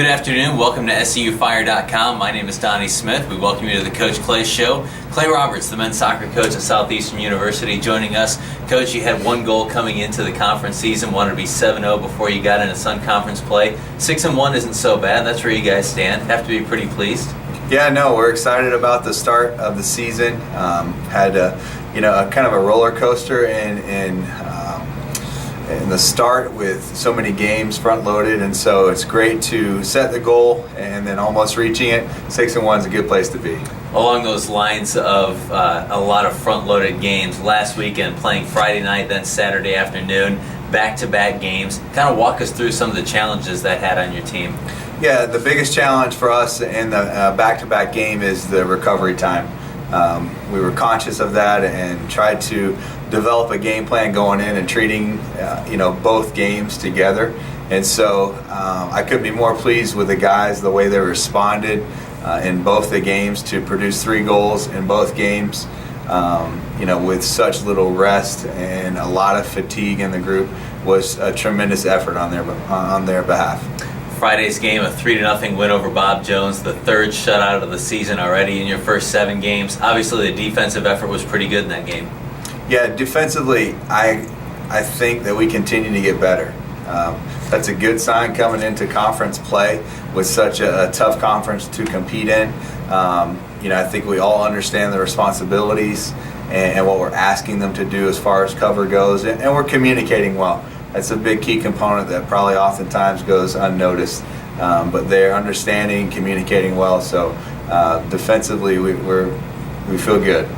Good afternoon. Welcome to SCUfire.com. My name is Donnie Smith. We welcome you to the Coach Clay Show. Clay Roberts, the men's soccer coach at Southeastern University, joining us. Coach, you had one goal coming into the conference season. Wanted to be 7-0 before you got into Sun Conference play. 6-1 isn't so bad. That's where you guys stand. Have to be pretty pleased. Yeah, no, we're excited about the start of the season. Had a kind of a roller coaster in the start with so many games front loaded, and so it's great to set the goal and then almost reaching it. 6-1 is a good place to be. Along those lines of a lot of front loaded games, last weekend playing Friday night, then Saturday afternoon, back-to-back games. Kind of walk us through some of the challenges that had on your team. Yeah, the biggest challenge for us in the back-to-back game is the recovery time. We were conscious of that and tried to develop a game plan going in and treating both games together. And so I couldn't be more pleased with the guys, the way they responded in both the games to produce 3 goals in both games. With such little rest and a lot of fatigue in the group was a tremendous effort on their behalf. Friday's game, a 3-0 win over Bob Jones, the third shutout of the season already in your first 7 games. Obviously, the defensive effort was pretty good in that game. Yeah, defensively, I think that we continue to get better. That's a good sign coming into conference play with such a tough conference to compete in. I think we all understand the responsibilities and what we're asking them to do as far as cover goes, and we're communicating well. That's a big key component that probably oftentimes goes unnoticed, but they're understanding, communicating well. So defensively, we feel good.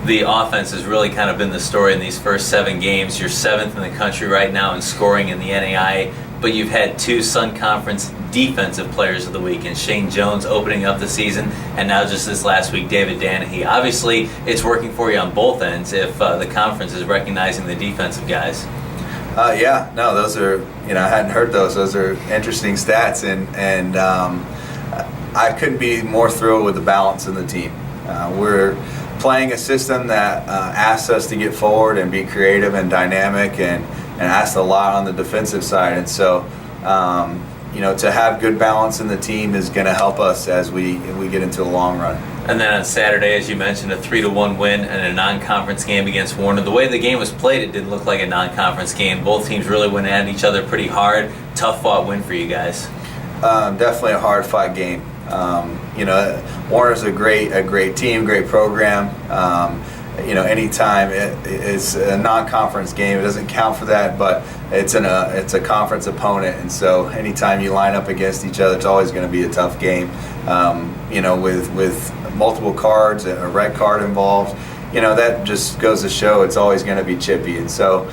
The offense has really kind of been the story in these first 7 games. You're 7th in the country right now in scoring in the NAIA, but you've had 2 Sun Conference Defensive Players of the Week, and Shane Jones opening up the season, and now just this last week, David Danahy. Obviously, it's working for you on both ends if the conference is recognizing the defensive guys. Those are, I hadn't heard those. Those are interesting stats, and I couldn't be more thrilled with the balance in the team. We're playing a system that asks us to get forward and be creative and dynamic and asks a lot on the defensive side. And so, to have good balance in the team is going to help us as we get into the long run. And then on Saturday, as you mentioned, a 3-1 win and a non-conference game against Warner. The way the game was played, it didn't look like a non-conference game. Both teams really went at each other pretty hard. Tough-fought win for you guys. Definitely a hard-fought game. Warner's a great team, great program. Anytime it's a non-conference game, it doesn't count for that, but it's a conference opponent, and so anytime you line up against each other, it's always going to be a tough game. With multiple cards, a red card involved, that just goes to show it's always going to be chippy, and so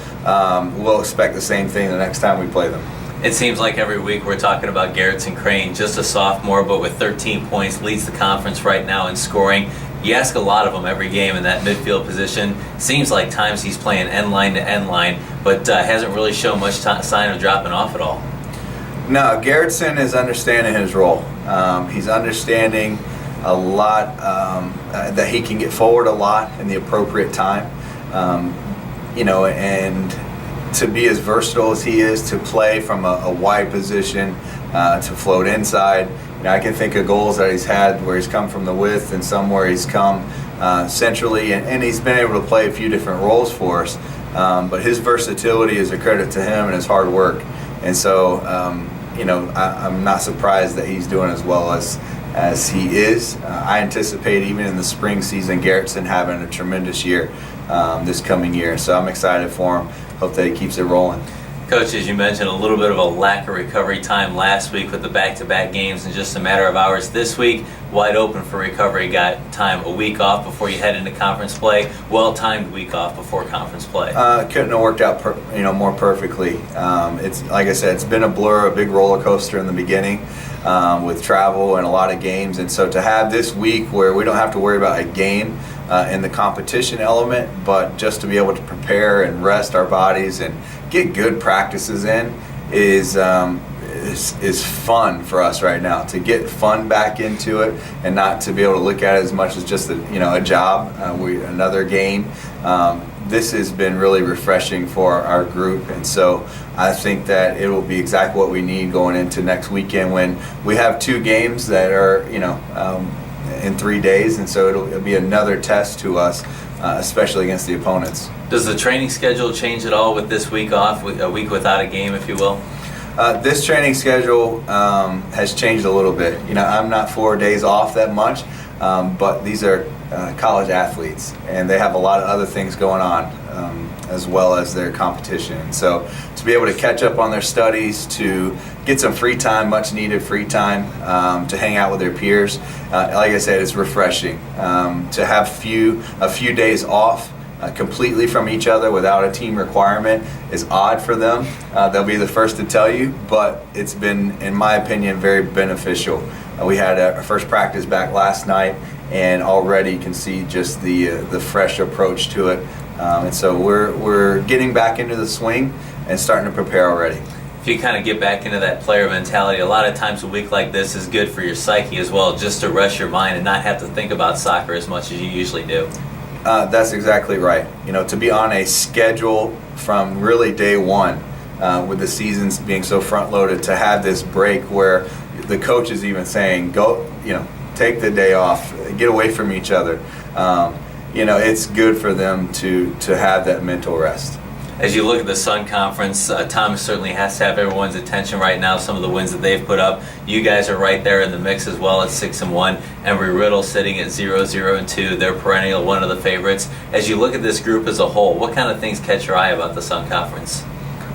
we'll expect the same thing the next time we play them. It seems like every week we're talking about Garrettson Crane, just a sophomore, but with 13 points, leads the conference right now in scoring. You ask a lot of him every game in that midfield position. Seems like times he's playing end line to end line, but hasn't really shown much sign of dropping off at all. No, Garrettson is understanding his role. He's understanding a lot, that he can get forward a lot in the appropriate time. And to be as versatile as he is, to play from a wide position, to float inside. I can think of goals that he's had where he's come from the width and some where he's come centrally, and he's been able to play a few different roles for us. But his versatility is a credit to him and his hard work. And so, I'm not surprised that he's doing as well as he is. I anticipate even in the spring season, Garrettson having a tremendous year this coming year. So I'm excited for him. Hope that he keeps it rolling. Coach, as you mentioned, a little bit of a lack of recovery time last week with the back-to-back games in just a matter of hours. This week, wide open for recovery. Got time a week off before you head into conference play. Well-timed week off before conference play. Couldn't have worked out more perfectly. It's like I said, it's been a blur, a big roller coaster in the beginning with travel and a lot of games. And so to have this week where we don't have to worry about a game in the competition element, but just to be able to prepare and rest our bodies and get good practices in is fun for us right now. To get fun back into it and not to be able to look at it as much as just a job, another game. this has been really refreshing for our group, and so I think that it will be exactly what we need going into next weekend when we have 2 games that are, in 3 days, and so it'll be another test to us, especially against the opponents. Does the training schedule change at all with this week off, a week without a game, if you will? This training schedule has changed a little bit. I'm not 4 days off that much, but these are college athletes, and they have a lot of other things going on, as well as their competition. And so to be able to catch up on their studies, to get some free time, much needed free time, to hang out with their peers, like I said, it's refreshing. To have a few days off completely from each other without a team requirement is odd for them. They'll be the first to tell you, but it's been, in my opinion, very beneficial. We had our first practice back last night, and already you can see just the fresh approach to it. And so we're getting back into the swing and starting to prepare already. If you kind of get back into that player mentality, a lot of times a week like this is good for your psyche as well, just to rest your mind and not have to think about soccer as much as you usually do. That's exactly right. To be on a schedule from really day one, with the seasons being so front loaded, to have this break where the coach is even saying, go, take the day off, get away from each other. It's good for them to have that mental rest. As you look at the Sun Conference, Thomas certainly has to have everyone's attention right now. Some of the wins that they've put up, you guys are right there in the mix as well at 6-1. Embry-Riddle sitting at 0-2. They're perennial, one of the favorites. As you look at this group as a whole, what kind of things catch your eye about the Sun Conference?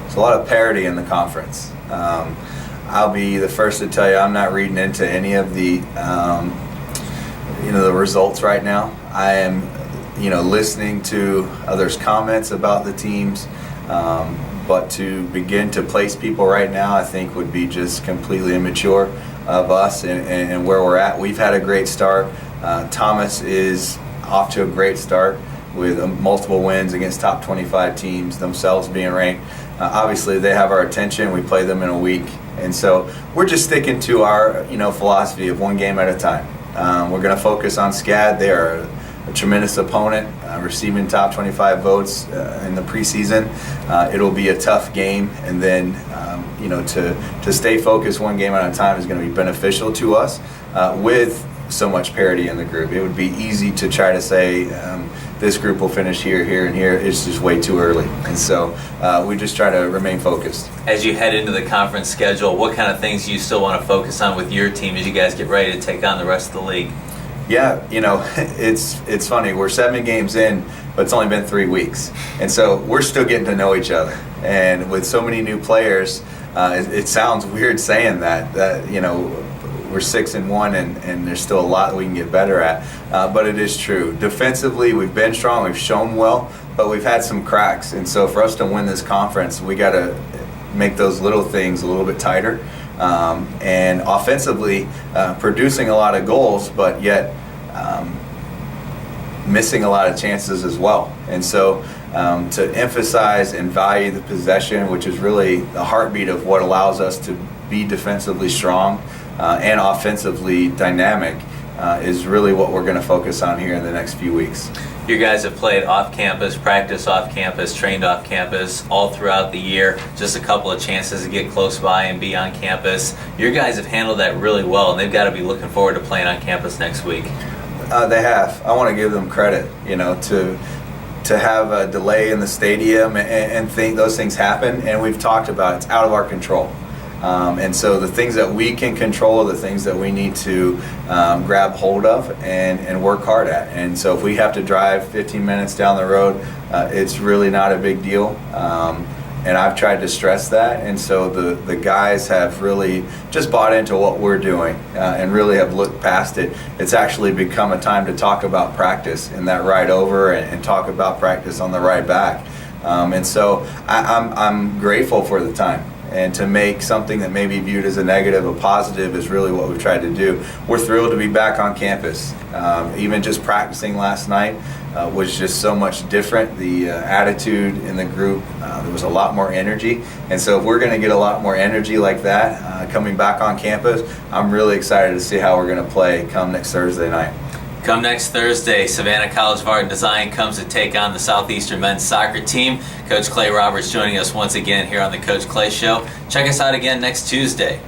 There's a lot of parity in the conference. I'll be the first to tell you I'm not reading into any of the the results right now. I am listening to others' comments about the teams, but to begin to place people right now, I think would be just completely immature of us and where we're at. We've had a great start. Thomas is off to a great start with multiple wins against top 25 teams, themselves being ranked. Obviously, they have our attention. We play them in a week, and so we're just sticking to our philosophy of one game at a time. We're going to focus on SCAD. They are a tremendous opponent, receiving top 25 votes in the preseason. It'll be a tough game, and then to stay focused one game at a time is going to be beneficial to us. With so much parity in the group, it would be easy to try to say this group will finish here, here, and here. It's just way too early, and so we just try to remain focused. As you head into the conference schedule, what kind of things do you still want to focus on with your team as you guys get ready to take on the rest of the league? Yeah, it's funny. We're 7 games in, but it's only been 3 weeks, and so we're still getting to know each other. And with so many new players, it sounds weird saying that we're 6-1 and there's still a lot that we can get better at, but it is true. Defensively, we've been strong, we've shown well, but we've had some cracks, and so for us to win this conference, we got to make those little things a little bit tighter. And offensively, producing a lot of goals, but yet missing a lot of chances as well. And so to emphasize and value the possession, which is really the heartbeat of what allows us to be defensively strong and offensively dynamic, is really what we're going to focus on here in the next few weeks. You guys have played off campus, practiced off campus, trained off campus all throughout the year. Just a couple of chances to get close by and be on campus. Your guys have handled that really well, and they've got to be looking forward to playing on campus next week. They have. I want to give them credit, to have a delay in the stadium and think those things happen, and we've talked about it's out of our control. And so the things that we can control are the things that we need to grab hold of and work hard at. And so if we have to drive 15 minutes down the road, it's really not a big deal. And I've tried to stress that. And so the guys have really just bought into what we're doing and really have looked past it. It's actually become a time to talk about practice in that ride over and talk about practice on the ride back. And so I'm grateful for the time. And to make something that may be viewed as a negative a positive is really what we've tried to do. We're thrilled to be back on campus. Even just practicing last night was just so much different. The attitude in the group, there was a lot more energy. And so if we're going to get a lot more energy like that coming back on campus, I'm really excited to see how we're going to play come next Thursday night. Come next Thursday, Savannah College of Art and Design comes to take on the Southeastern men's soccer team. Coach Clay Roberts joining us once again here on the Coach Clay Show. Check us out again next Tuesday.